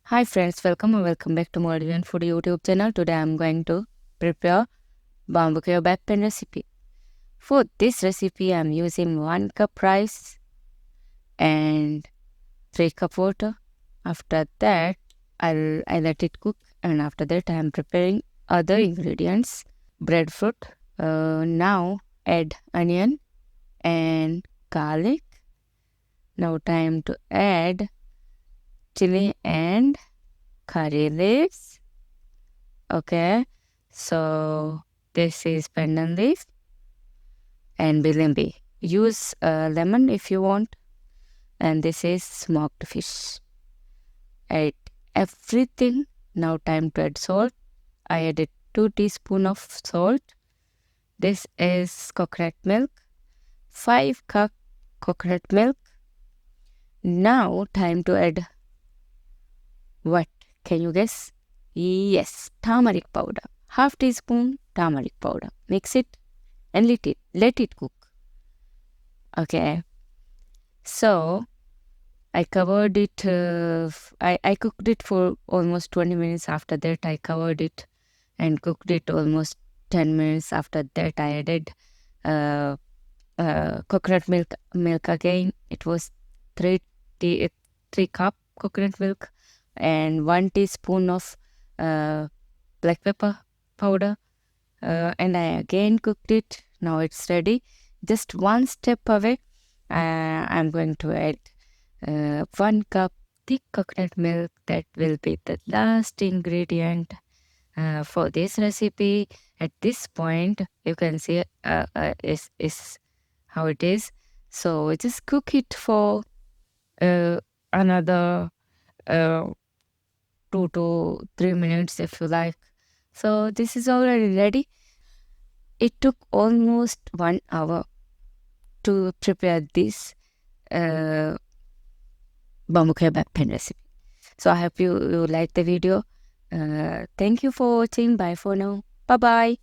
Hi friends, welcome back to Maldivian Food YouTube channel. Today I'm going to prepare Babukeyo baipen recipe. For this recipe I'm using 1 cup rice and 3 cup water. After that I let it cook, and after that I am preparing other ingredients. Breadfruit. Now add onion and garlic. Now time to add chili and curry leaves. Okay, so this is pandan leaf and bilimbi. Use lemon if you want. And this is smoked fish. Add everything. Now time to add salt. I added 2 teaspoons of salt. This is coconut milk. 5 cup coconut milk. Now time to add what? Can you guess? Yes, turmeric powder. Half teaspoon turmeric powder. Mix it and let it cook. Okay, so I covered it. I cooked it for almost 20 minutes. After that, I covered it and cooked it almost 10 minutes. After that, I added uh, coconut milk again. It was 3 tea, 3 cup coconut milk and 1 teaspoon of black pepper powder. And I again cooked it. Now it's ready. Just one step away, I'm going to add 1 cup thick coconut milk. That will be the last ingredient for this recipe. At this point, you can see is how it is. So just cook it for another 2 to 3 minutes if you like. So this is already ready. It took almost 1 hour to prepare this Babukeyo baipen recipe. So I hope you like the video. Thank you for watching. Bye for now. Bye bye.